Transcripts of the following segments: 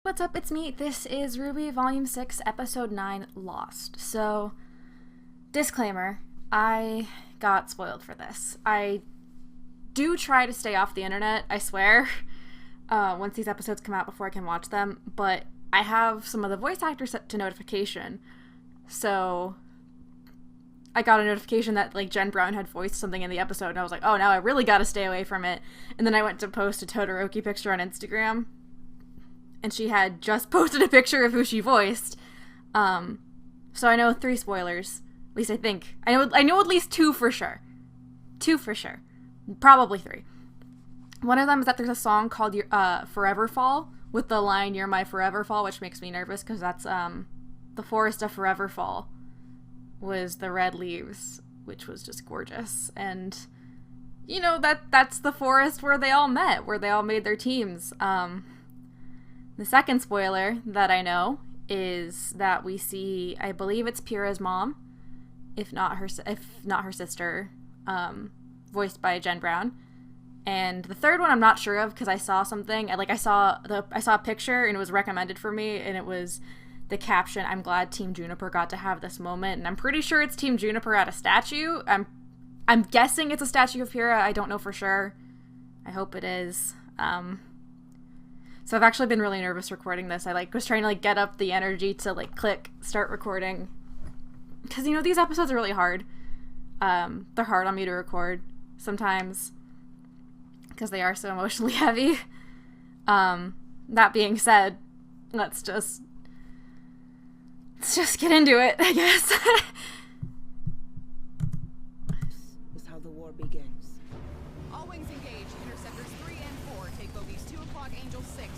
What's up, it's me. This is RWBY Volume 6, Episode 9, Lost. So, disclaimer, I got spoiled for this. I do try to stay off the internet, I swear, once these episodes come out before I can watch them, but I have some of the voice actors set to notification, so I got a notification that, like, Jen Brown had voiced something in the episode, and I was like, oh, now I really gotta stay away from it. And then I went to post a Todoroki picture on Instagram, and she had just posted a picture of who she voiced. So I know 3 spoilers. At least I think. I know at least 2 for sure. 2 for sure. Probably 3. One of them is that there's a song called Forever Fall, with the line, "You're my forever fall," which makes me nervous, because that's, the forest of Forever Fall was the red leaves, which was just gorgeous. And, you know, that's the forest where they all met, where they all made their teams. The second spoiler that I know is that we see, I believe it's Pyrrha's mom, if not her sister, voiced by Jen Brown. And the third one I'm not sure of, because I saw something, I saw a picture and it was recommended for me, and it was the caption, "I'm glad Team Juniper got to have this moment," and I'm pretty sure it's Team Juniper at a statue. I'm guessing it's a statue of Pyrrha. I don't know for sure. I hope it is. So I've actually been really nervous recording this. I was trying to get up the energy to click start recording, because you know these episodes are really hard. They're hard on me to record sometimes because they are so emotionally heavy. That being said, let's just get into it, I guess. This is how the war begins. All wings engaged. Interceptors 3 and 4. Take bogeys 2 o'clock, Angel 6.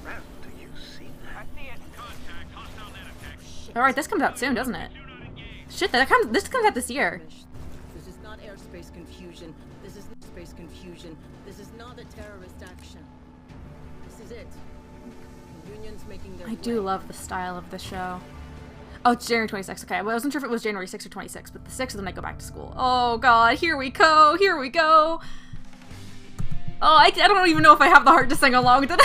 Ralph, do you see that? I see it. Contact. Hostile net attack. Alright, this comes out soon, doesn't it? Shit, this comes out this year. This is not airspace confusion. This is not space confusion. This is not a terrorist action. This is it. The Union's making their I do love the style of the show. Oh, it's January 26th. Okay, well, I wasn't sure if it was January 6th or 26th, but the 6th is when I go back to school. Oh god, here we go, here we go. Oh, I don't even know if I have the heart to sing along today.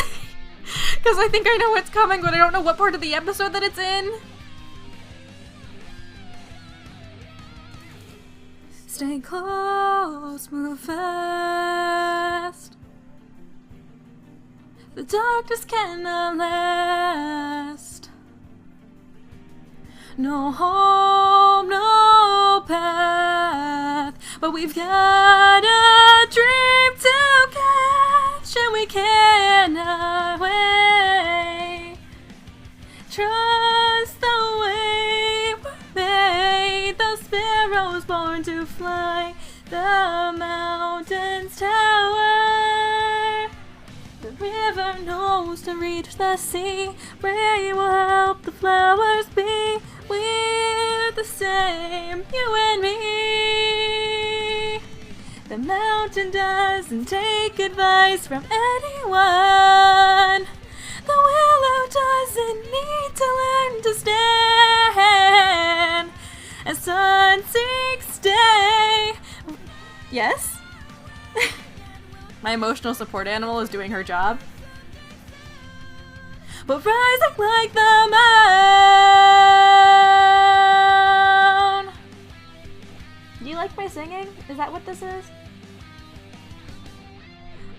Because I think I know what's coming, but I don't know what part of the episode that it's in. Stay close, move fast. The darkness cannot last. No home, no path, but we've got a dream to catch, and we cannot wait. Trust the way we're made, the sparrows born to fly, the mountains tower. The river knows to reach the sea, rain will help the flowers be. We're the same, you and me. The mountain doesn't take advice from anyone. The willow doesn't need to learn to stand. As sun seeks day. Yes? My emotional support animal is doing her job. But rising like the mound. Do you like my singing? Is that what this is?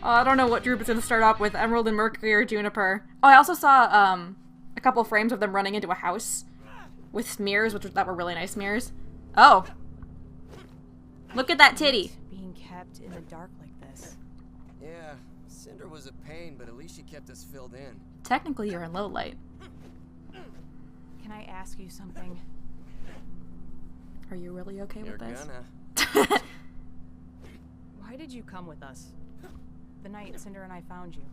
Oh, I don't know what group it's going to start off with, Emerald and Mercury or Juniper. Oh, I also saw a couple frames of them running into a house with mirrors, that were really nice mirrors. Oh. Look at that titty. Being kept in the dark like this. Yeah, Cinder was a pain, but at least she kept us filled in. Technically, you're in low light. Can I ask you something? Are you really okay You're with this? gonna. Why did you come with us? The night Cinder and I found you.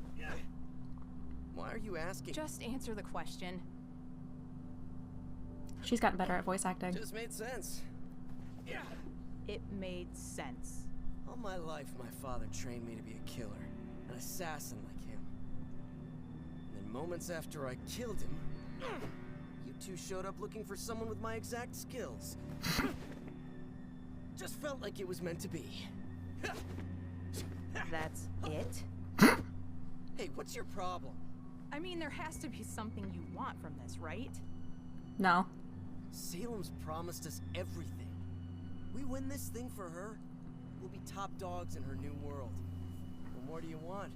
Why are you asking? Just answer the question. She's gotten better at voice acting. Just made sense. It made sense. All my life, my father trained me to be a killer, an assassin like him. And then moments after I killed him, you two showed up looking for someone with my exact skills. Just felt like it was meant to be. That's it? Hey, what's your problem? I mean, there has to be something you want from this, right? No. Salem's promised us everything. We win this thing for her, we'll be top dogs in her new world. What more do you want?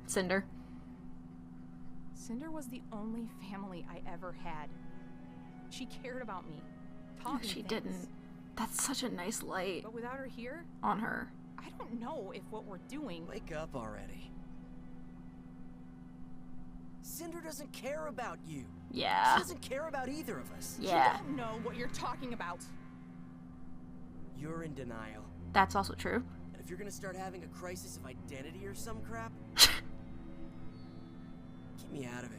Cinder. Cinder was the only family I ever had. She cared about me. Taught me She things. didn't. That's such a nice light But without her here, on her. I don't know if what we're doing... Wake up already. Cinder doesn't care about you. Yeah. She doesn't care about either of us. Yeah. You don't know what you're talking about. You're in denial. That's also true. And if you're gonna start having a crisis of identity or some crap, get me out of it.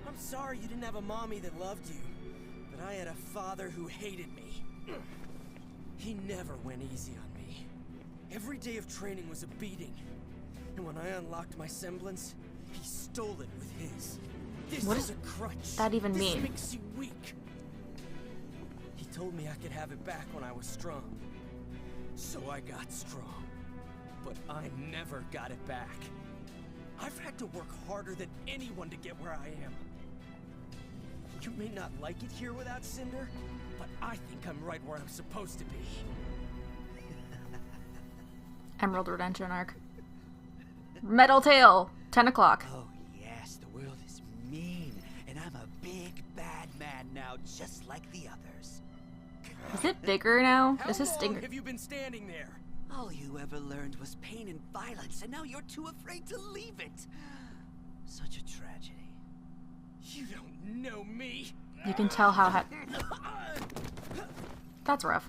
I'm sorry you didn't have a mommy that loved you, but I had a father who hated me. He never went easy on me. Every day of training was a beating, and when I unlocked my semblance, he stole it with his. This What is does a crutch. that even mean? This makes you weak. He told me I could have it back when I was strong, so I got strong. But I never got it back. I've had to work harder than anyone to get where I am. You may not like it here without Cinder, but I think I'm right where I'm supposed to be. Emerald Redemption arc. Metal Tail. 10 o'clock. Oh yes, the world is mean, and I'm a big bad man now, just like the others. Is it bigger now? How This is long Stinger. have you been standing there? All you ever learned was pain and violence, and now you're too afraid to leave it. Such a tragedy. You don't know me. You can tell how That's rough.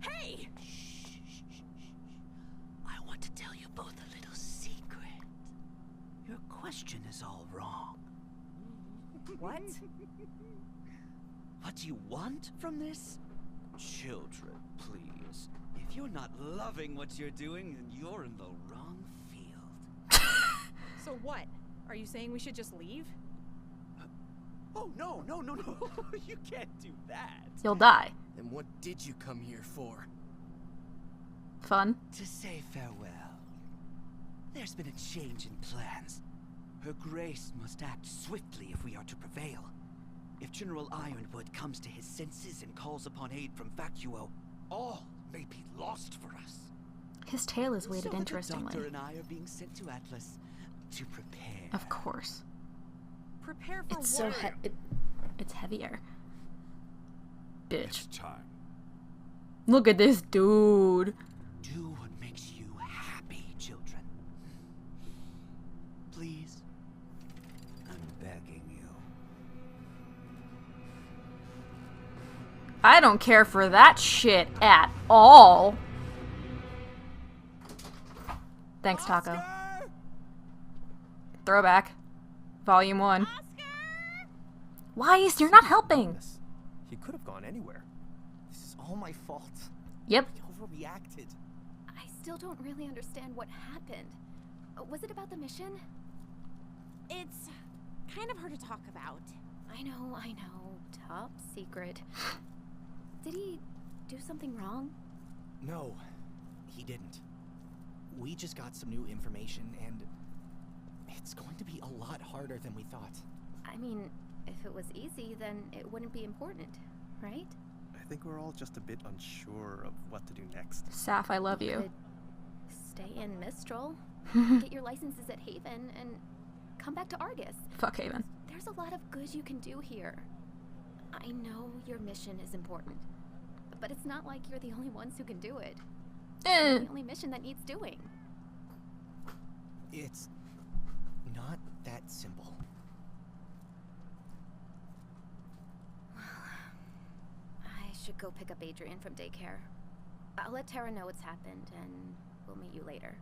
Hey! I want to tell you both a little secret. Your question is all wrong. What? What do you want from this? Children, please. If you're not loving what you're doing, then you're in the wrong field. So what? Are you saying we should just leave? Oh, no. You can't do that. You'll die. Then what did you come here for? Fun. To say farewell. There's been a change in plans. Her Grace must act swiftly if we are to prevail. If General Ironwood comes to his senses and calls upon aid from Vacuo, all may be lost for us. His tail is weighted So the interestingly. Doctor and I are being sent to Atlas to prepare. Of course. Prepare for It's what? so it's heavier. Bitch. It's time. Look at this dude. Do what makes you happy, children. Please. I'm begging you. I don't care for that shit at all. Thanks, Taco. Oscar! Throwback. Volume 1. Weiss, you're not helping. He could have gone anywhere. This is all my fault. Yep. I overreacted. I still don't really understand what happened. Was it about the mission? It's kind of hard to talk about. I know. Top secret. Did he do something wrong? No, he didn't. We just got some new information, and it's going to be a lot harder than we thought. I mean, if it was easy, then it wouldn't be important, right? I think we're all just a bit unsure of what to do next. Saf, I love you. Could stay in Mistral, get your licenses at Haven, and come back to Argus. Fuck Haven. There's a lot of good you can do here. I know your mission is important, but it's not like you're the only ones who can do it. Eh. The only mission that needs doing. It's not that simple. I should go pick up Adrian from daycare. I'll let Tara know what's happened, and we'll meet you later.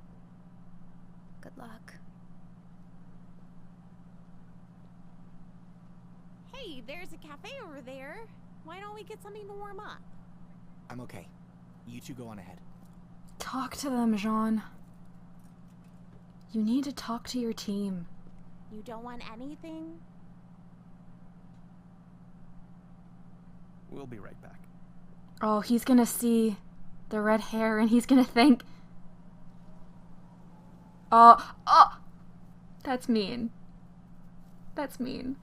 Good luck. Hey, there's a cafe over there. Why don't we get something to warm up? I'm okay. You two go on ahead. Talk to them, Jean. You need to talk to your team. You don't want anything? We'll be right back. Oh, he's gonna see the red hair and he's gonna think... Oh, oh! That's mean. That's mean.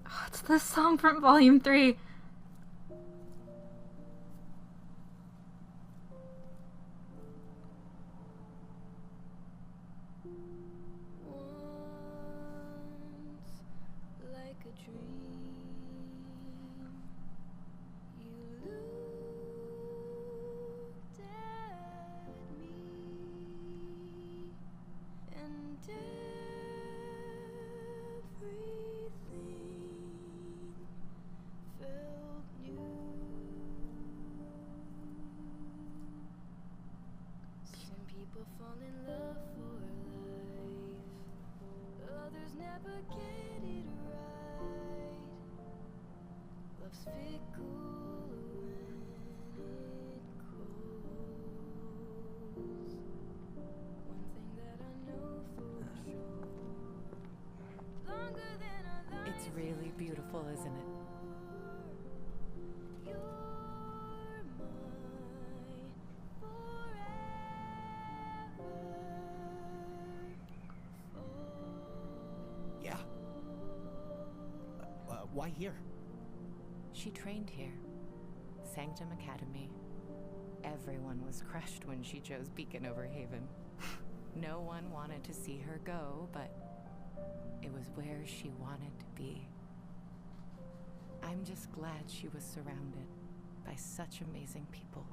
Oh, it's the song from Volume 3. Fall in love for life. Others never get it right. Love's fickle when it calls. One thing that I know for sure. Longer than our lives. It's really beautiful, isn't it? Why here? She trained here. Sanctum Academy. Everyone was crushed when she chose Beacon over Haven. No one wanted to see her go, but it was where she wanted to be. I'm just glad she was surrounded by such amazing people.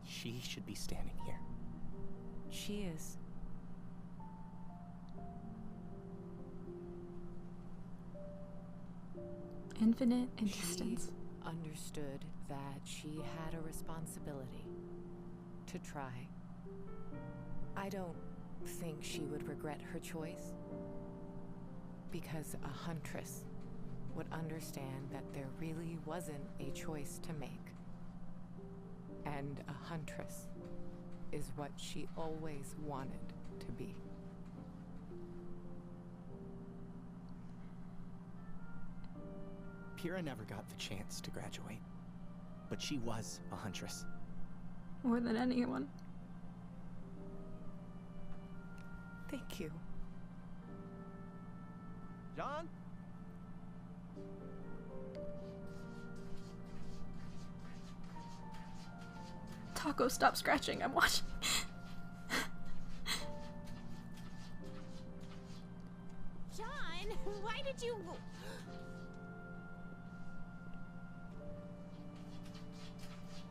She should be standing here. She is. Infinite in distance. She understood that she had a responsibility to try. I don't think she would regret her choice, because a huntress would understand that there really wasn't a choice to make. And a huntress is what she always wanted to be. Pyrrha never got the chance to graduate, but she was a huntress. More than anyone. Thank you. John? Taco, stop scratching. I'm watching. John, why did you...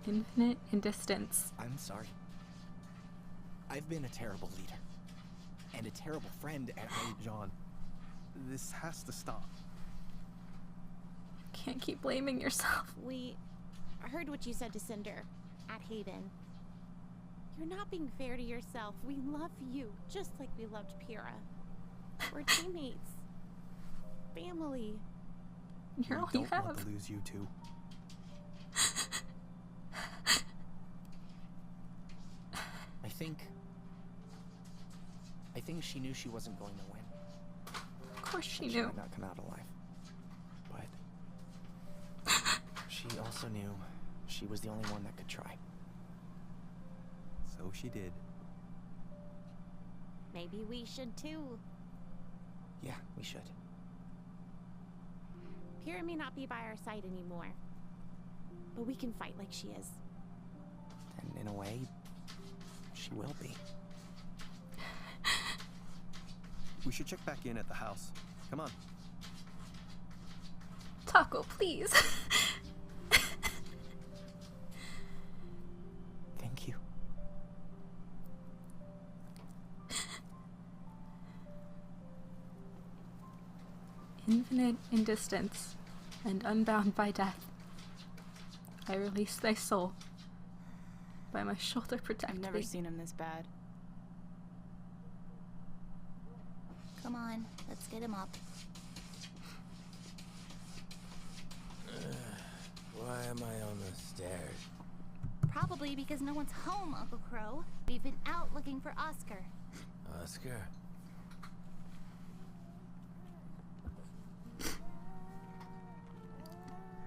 Infinite in distance. I'm sorry. I've been a terrible leader. And a terrible friend, and John, this has to stop. Can't keep blaming yourself. We heard what you said to Cinder at Haven. You're not being fair to yourself. We love you, just like we loved Pyrrha. We're teammates. Family. You're all you don't have. want to lose you too. I think she knew she wasn't going to win. Of course she She knew. might not come out alive. But she also knew she was the only one that could try. So she did. Maybe we should too. Yeah, we should. Pyrrha may not be by our side anymore, but we can fight like she is. And in a way, she will be. We should check back in at the house. Come on. Taco, please. Thank you. Infinite in distance, and unbound by death. I release thy soul. By my shoulder protect I've never thee. seen him this bad. Come on, let's get him up. Why am I on the stairs? Probably because no one's home, Uncle Crow. We've been out looking for Oscar. Oscar?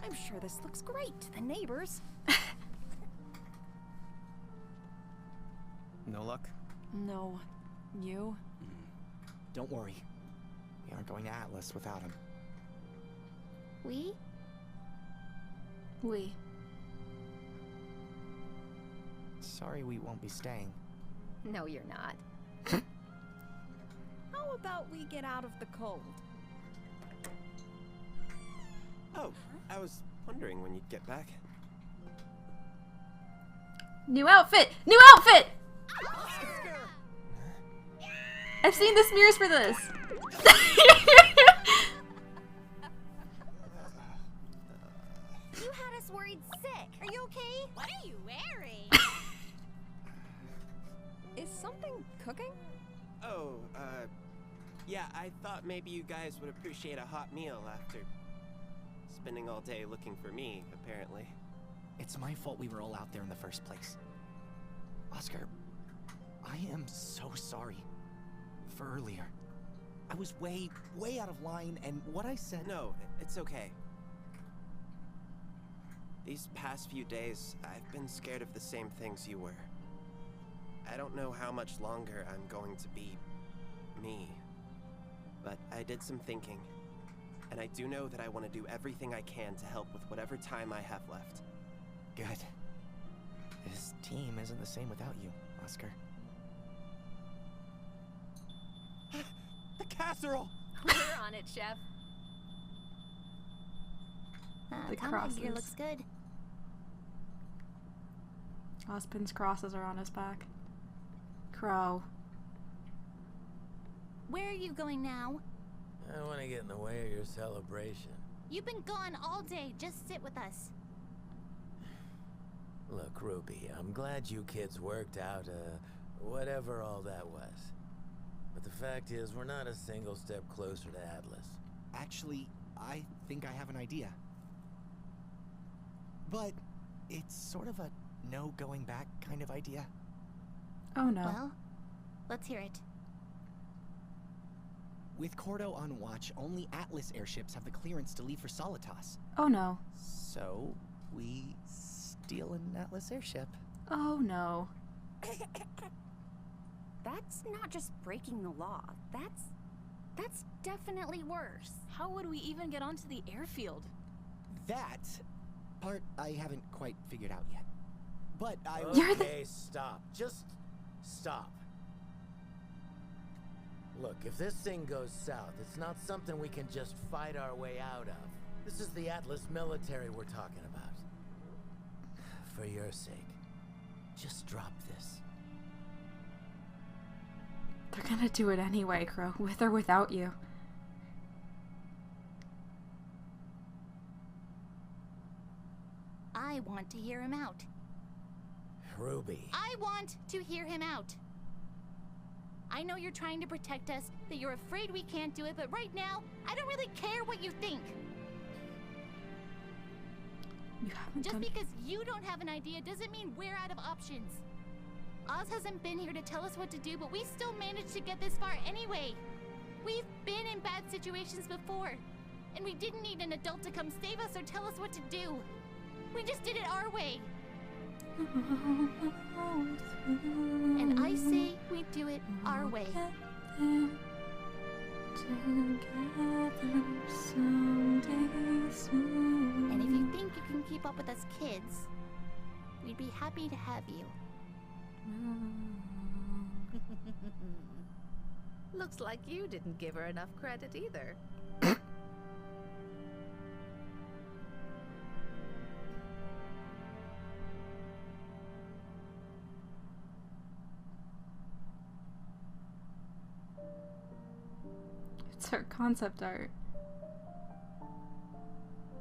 I'm sure this looks great to the neighbors. No luck? No. You? Don't worry. We aren't going to Atlas without him. We? We. Sorry we won't be staying. No, you're not. How about we get out of the cold? Oh, I was wondering when you'd get back. New outfit! New outfit! I've seen the smears for this. You had us worried sick. Are you okay? What are you wearing? Is something cooking? Oh, yeah, I thought maybe you guys would appreciate a hot meal after spending all day looking for me, apparently. It's my fault we were all out there in the first place. Oscar, I am so sorry for earlier. I was way out of line, and what I said... No, it's okay. These past few days, I've been scared of the same things you were. I don't know how much longer I'm going to be me, but I did some thinking, and I do know that I want to do everything I can to help with whatever time I have left. Good. This team isn't the same without you, Oscar. The casserole! We're on it, Chef. The Combat gear crosses. looks good. Ospin's crosses are on his back. Crow. Where are you going now? I don't want to get in the way of your celebration. You've been gone all day. Just sit with us. Look, Ruby, I'm glad you kids worked out, whatever all that was. But the fact is, we're not a single step closer to Atlas. Actually, I think I have an idea. But it's sort of a no going back kind of idea. Oh no. Well, let's hear it. With Cordo on watch, only Atlas airships have the clearance to leave for Solitas. Oh no. So, we steal an Atlas airship. Oh no. That's not just breaking the law. That's definitely worse. How would we even get onto the airfield? That part I haven't quite figured out yet. But I... Okay, stop. Just stop. Look, if this thing goes south, it's not something we can just fight our way out of. This is the Atlas military we're talking about. For your sake, just drop this. They're gonna do it anyway, Crow, with or without you. I want to hear him out. Ruby. I want to hear him out. I know you're trying to protect us, that you're afraid we can't do it, but right now, I don't really care what you think. You haven't Just done... because you don't have an idea doesn't mean we're out of options. Oz hasn't been here to tell us what to do, but we still managed to get this far anyway. We've been in bad situations before, and we didn't need an adult to come save us or tell us what to do. We just did it our way. And I say we do it our way. And if you think you can keep up with us kids, we'd be happy to have you. Looks like you didn't give her enough credit either. It's her concept art.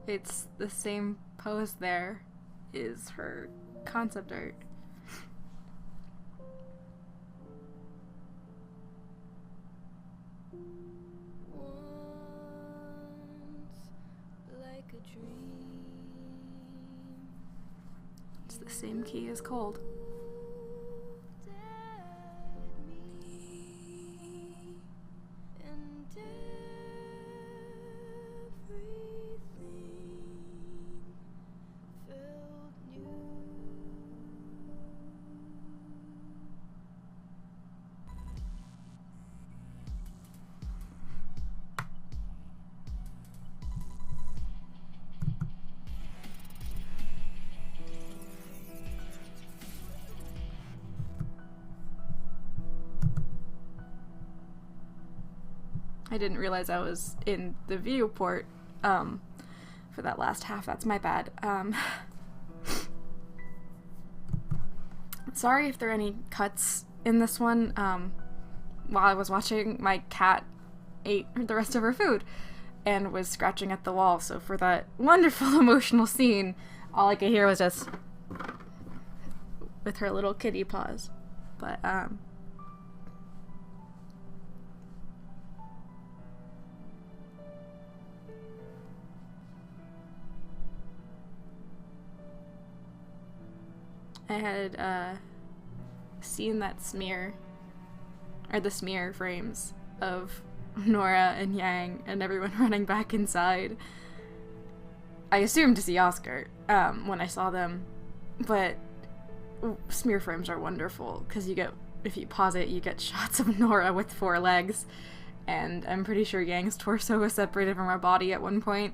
It's the same pose there is her concept art. Like a dream. It's the same key as Cold. I didn't realize I was in the viewport for that last half. That's my bad. Sorry if there are any cuts in this one. While I was watching, my cat ate the rest of her food and was scratching at the wall. So for that wonderful emotional scene, all I could hear was just with her little kitty paws. But I had seen that smear, or the smear frames of Nora and Yang and everyone running back inside. I assumed to see Oscar when I saw them, but smear frames are wonderful because you get, if you pause it, you get shots of Nora with 4 legs, and I'm pretty sure Yang's torso was separated from her body at one point.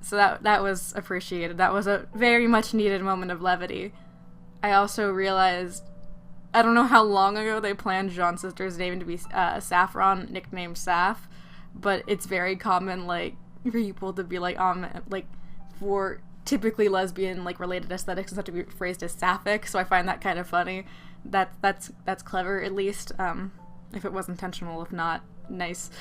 So that was appreciated. That was a very much needed moment of levity. I also realized, I don't know how long ago they planned Jean's sister's name to be Saffron, nicknamed Saf, but it's very common, like, for people to be like, for typically lesbian, like, related aesthetics, have to be phrased as sapphic, so I find that kind of funny. That's clever, at least, if it was intentional. If not, nice.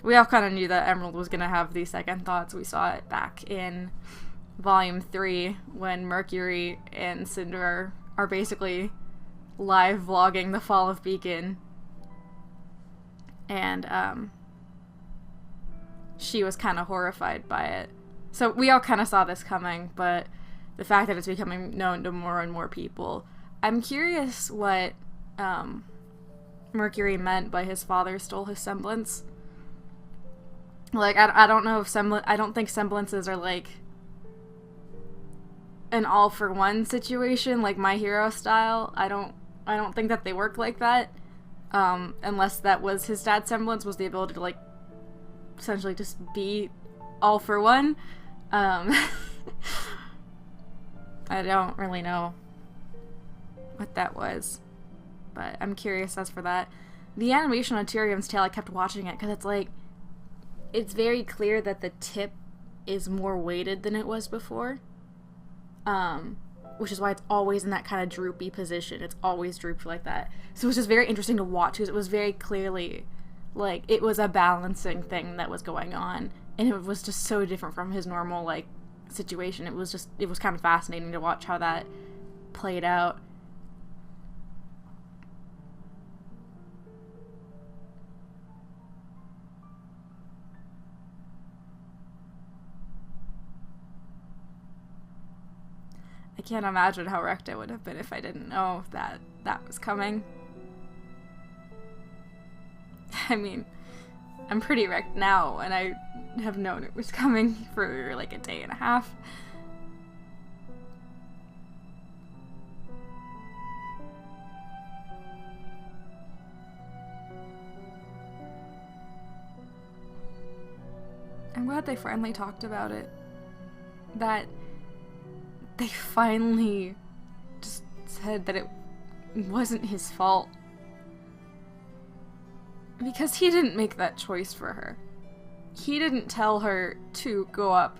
We all kind of knew that Emerald was going to have these second thoughts. We saw it back in Volume 3 when Mercury and Cinder are basically live vlogging the fall of Beacon. And she was kind of horrified by it. So we all kind of saw this coming, but the fact that it's becoming known to more and more people. I'm curious what Mercury meant by his father stole his semblance. Like, I don't know if I don't think semblances are, like, an all-for-one situation, like My Hero style. I don't think that they work like that, unless that was his dad's semblance, was the ability to, like, essentially just be all-for-one. I don't really know what that was, but I'm curious as for that. The animation on Tyrion's tail, I kept watching it, because it's, like, it's very clear that the tip is more weighted than it was before. Which is why it's always in that kind of droopy position. It's always drooped like that. So it was just very interesting to watch because it was very clearly, like, it was a balancing thing that was going on. And it was just so different from his normal, like, situation. It was kind of fascinating to watch how that played out. I can't imagine how wrecked I would have been if I didn't know that that was coming. I mean, I'm pretty wrecked now, and I have known it was coming for like a day and a half. I'm glad they finally talked about it. That they finally just said that it wasn't his fault. Because he didn't make that choice for her. He didn't tell her to go up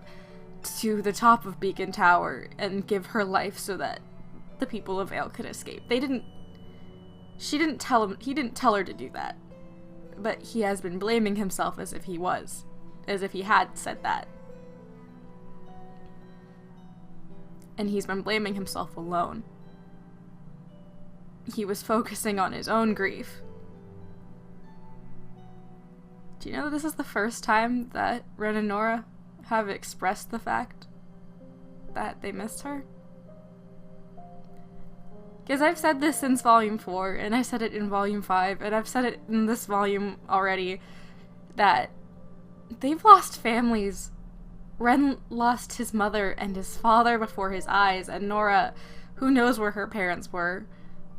to the top of Beacon Tower and give her life so that the people of Vale could escape. He didn't tell her to do that. But he has been blaming himself as if he had said that. And he's been blaming himself alone. He was focusing on his own grief. Do you know that this is the first time that Ren and Nora have expressed the fact that they missed her? Because I've said this since Volume 4, and I said it in Volume 5, and I've said it in this volume already, that they've lost families. Ren lost his mother and his father before his eyes, and Nora, who knows where her parents were,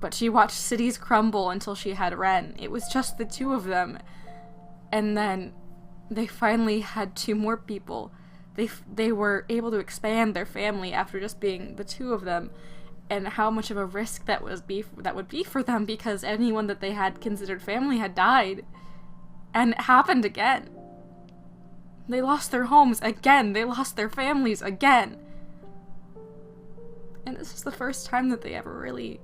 but she watched cities crumble until she had Ren. It was just the two of them. And then they finally had 2 more people. They were able to expand their family after just being the 2 of them. and how much of a risk that would be for them, because anyone that they had considered family had died. And it happened again. They lost their homes again. They lost their families again. And this is the first time that they ever really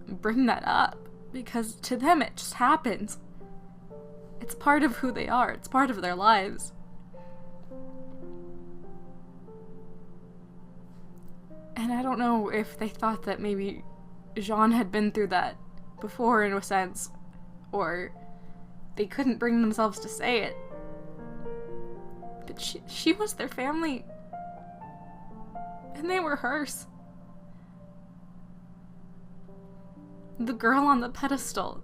bring that up, because to them it just happens. It's part of who they are. It's part of their lives. And I don't know if they thought that maybe Jean had been through that before, in a sense, or they couldn't bring themselves to say it. But she was their family. And they were hers. The girl on the pedestal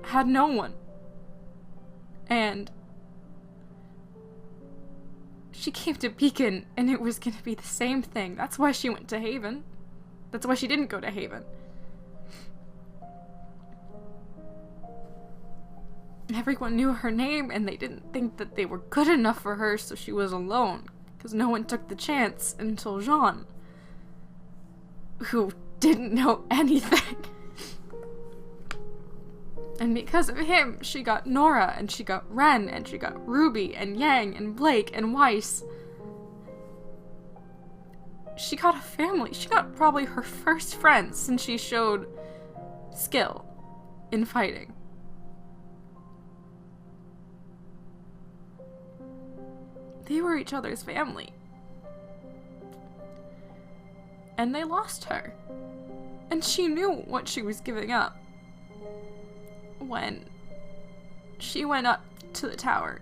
had no one. And she came to Beacon, and it was gonna be the same thing. That's why she went to Haven. That's why she didn't go to Haven. Everyone knew her name, and they didn't think that they were good enough for her, so she was alone. Because no one took the chance until Jean, who didn't know anything. And because of him, she got Nora, and she got Ren, and she got RWBY, and Yang, and Blake, and Weiss. She got a family. She got probably her first friends since she showed skill in fighting. They were each other's family. And they lost her. And she knew what she was giving up when she went up to the tower.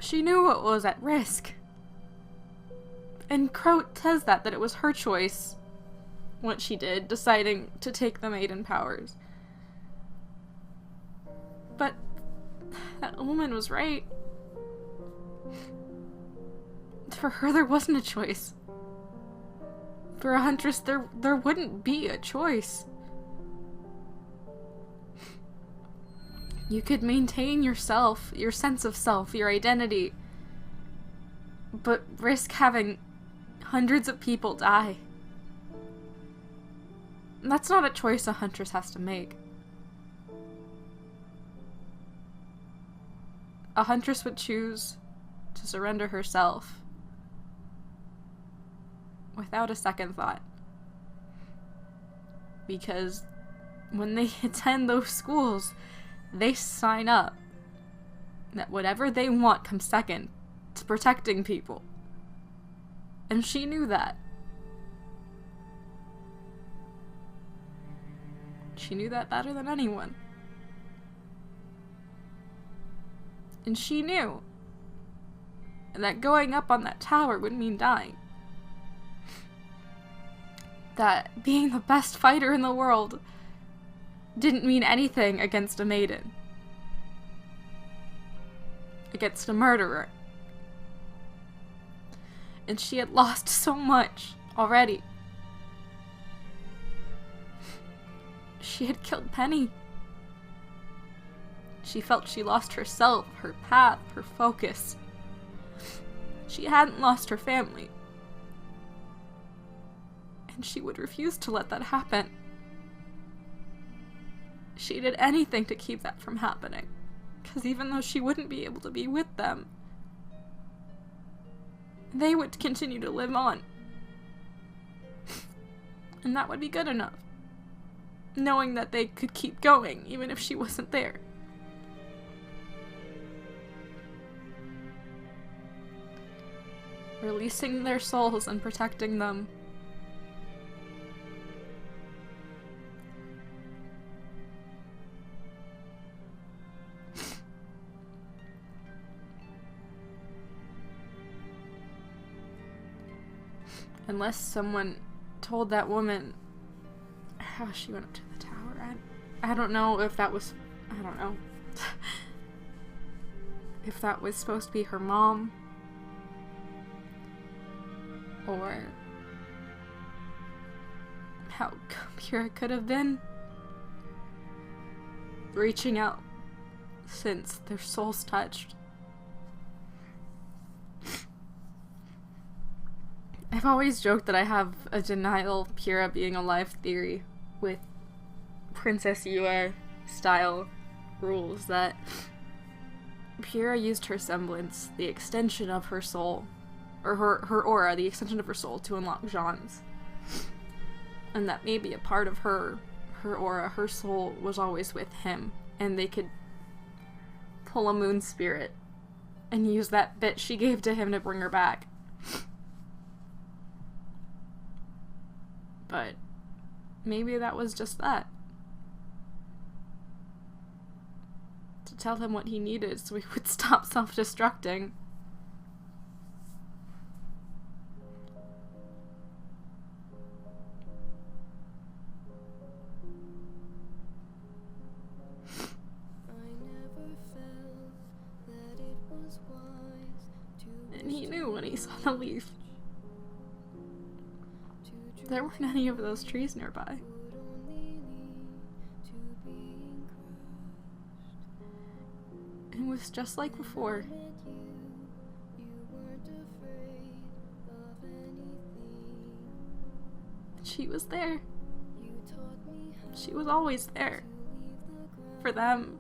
She knew what was at risk. And Croat says that it was her choice, what she did, deciding to take the Maiden powers. But that woman was right. For her, there wasn't a choice. For a huntress, there wouldn't be a choice. You could maintain yourself, your sense of self, your identity, but risk having hundreds of people die. And that's not a choice a huntress has to make. A huntress would choose to surrender herself without a second thought. Because when they attend those schools, they sign up that whatever they want comes second to protecting people. And she knew that. She knew that better than anyone. And she knew that going up on that tower would mean dying. That being the best fighter in the world didn't mean anything against a maiden. Against a murderer. And she had lost so much already. She had killed Penny. She felt she lost herself, her path, her focus. She hadn't lost her family. And she would refuse to let that happen. She did anything to keep that from happening. Because even though she wouldn't be able to be with them, they would continue to live on. And that would be good enough. Knowing that they could keep going, even if she wasn't there. Releasing their souls and protecting them. Unless someone told that woman how she went up to the tower. I don't know if that was... I don't know. If that was supposed to be her mom. Or how Pyrrha could have been reaching out since their souls touched. I've always joked that I have a denial Pyrrha being alive theory with Princess Yue style rules, that Pyrrha used her semblance, the extension of her soul, or her aura, the extension of her soul, to unlock Jean's. And that maybe a part of her aura, her soul, was always with him, and they could pull a moon spirit and use that bit she gave to him to bring her back. But maybe that was just that. To tell him what he needed so he would stop self-destructing. And he knew when he saw the leaf. There weren't any of those trees nearby. It was just like before. She was there. She was always there. For them.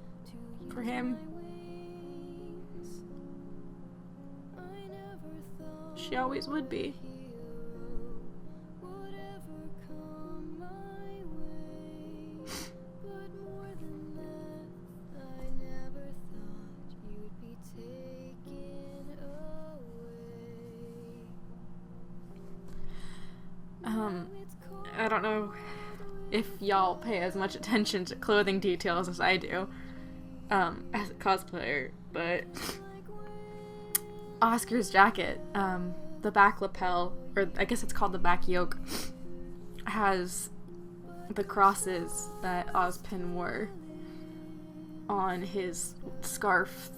For him. She always would be. I don't know if y'all pay as much attention to clothing details as I do, as a cosplayer, but Oscar's jacket, the back lapel, or I guess it's called the back yoke, has the crosses that Ozpin wore on his scarf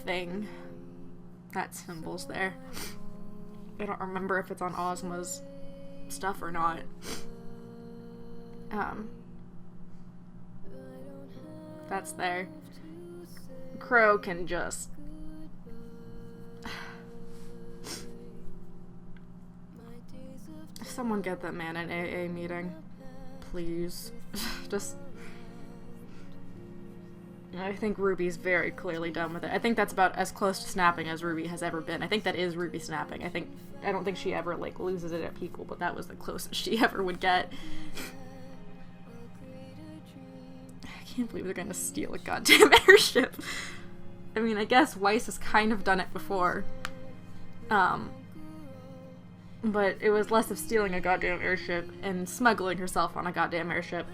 thing. That symbol's there. I don't remember if it's on Ozma's stuff or not. That's there. Crow can just someone get that man an AA meeting, please. Just, I think RWBY's very clearly done with it. I think that's about as close to snapping as RWBY has ever been. I think that is RWBY snapping. I don't think she ever, like, loses it at people, but that was the closest she ever would get. I can't believe they're gonna steal a goddamn airship. I mean, I guess Weiss has kind of done it before. But it was less of stealing a goddamn airship and smuggling herself on a goddamn airship.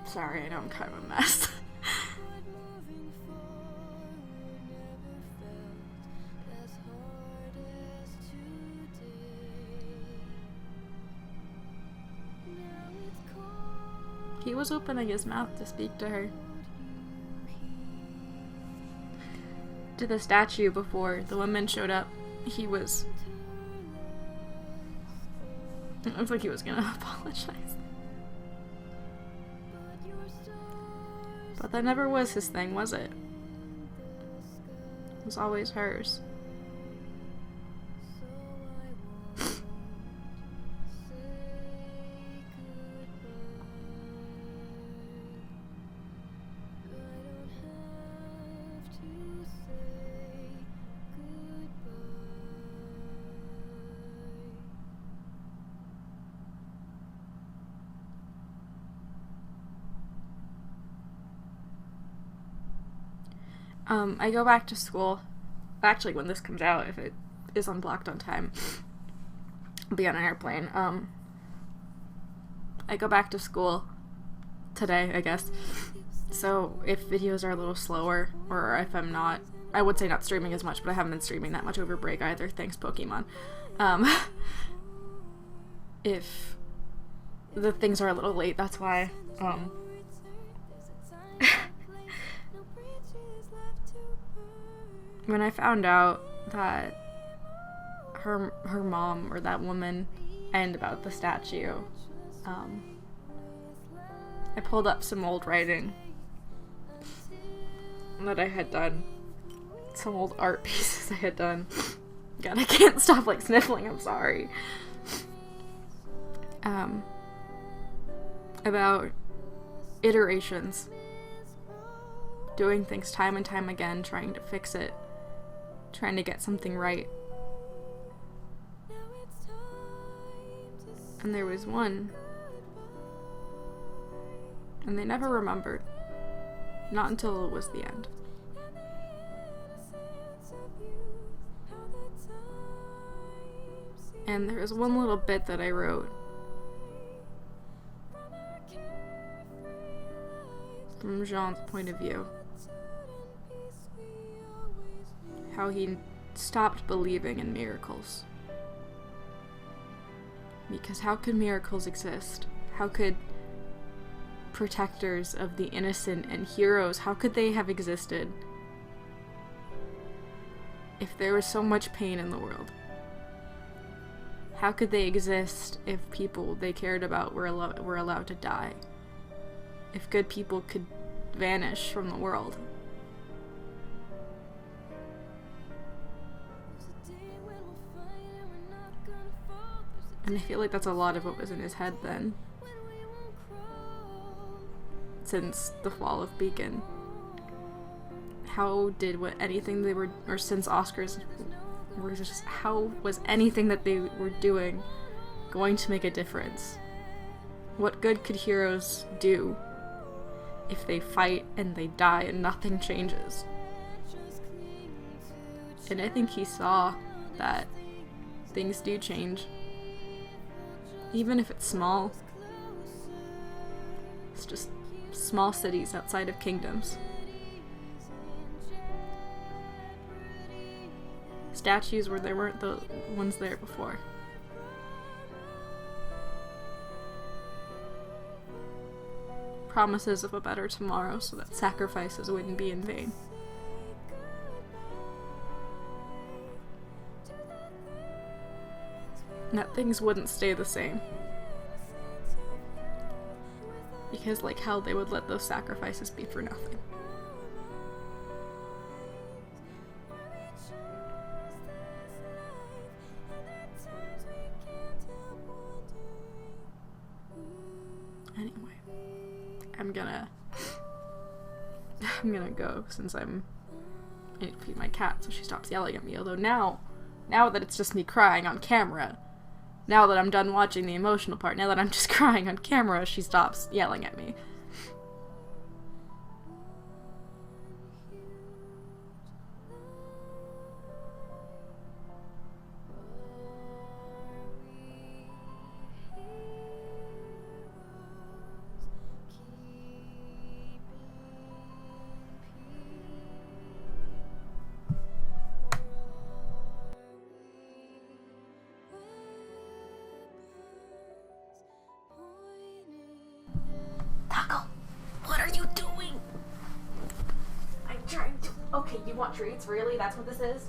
Sorry, I know I'm kind of a mess. He was opening his mouth to speak to her. To the statue before the woman showed up. He was... It looks like he was gonna apologize. But that never was his thing, was it? It was always hers. I go back to school. Actually, when this comes out, if it is unblocked on time, I'll be on an airplane. I go back to school today, I guess. So if videos are a little slower, or if I'm not, I would say not streaming as much, but I haven't been streaming that much over break either, thanks Pokemon. If the things are a little late, that's why. When I found out that her mom, or that woman, and about the statue, I pulled up some old writing that I had done some old art pieces I had done. God, I can't stop like sniffling, I'm sorry. About iterations. Doing things time and time again, trying to fix it. Trying to get something right. And there was one. And they never remembered. Not until it was the end. And there was one little bit that I wrote from Jean's point of view. How he stopped believing in miracles. Because how could miracles exist? How could protectors of the innocent and heroes, how could they have existed if there was so much pain in the world? How could they exist if people they cared about were allowed to die? If good people could vanish from the world? And I feel like that's a lot of what was in his head then. Since the fall of Beacon. How did anything they were, or since Oscars were just, how was anything that they were doing going to make a difference? What good could heroes do if they fight and they die and nothing changes? And I think he saw that things do change. Even if it's small. It's just small cities outside of kingdoms. Statues where there weren't the ones there before. Promises of a better tomorrow so that sacrifices wouldn't be in vain. And that things wouldn't stay the same. Because like hell, they would let those sacrifices be for nothing. Anyway, I'm gonna go since I need to feed my cat so she stops yelling at me. Although now that it's just me crying on camera, now that I'm done watching the emotional part, now that I'm just crying on camera, she stops yelling at me. Okay, you want treats? Really? That's what this is?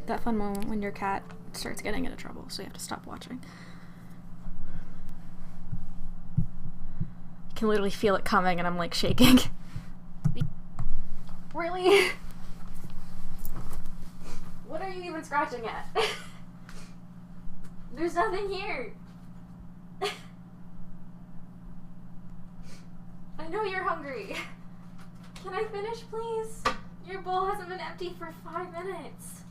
That fun moment when your cat starts getting into trouble, so you have to stop watching. I can literally feel it coming and I'm like shaking. Really? What are you even scratching at? There's nothing here. I know you're hungry. Can I finish, please? Your bowl hasn't been empty for 5 minutes.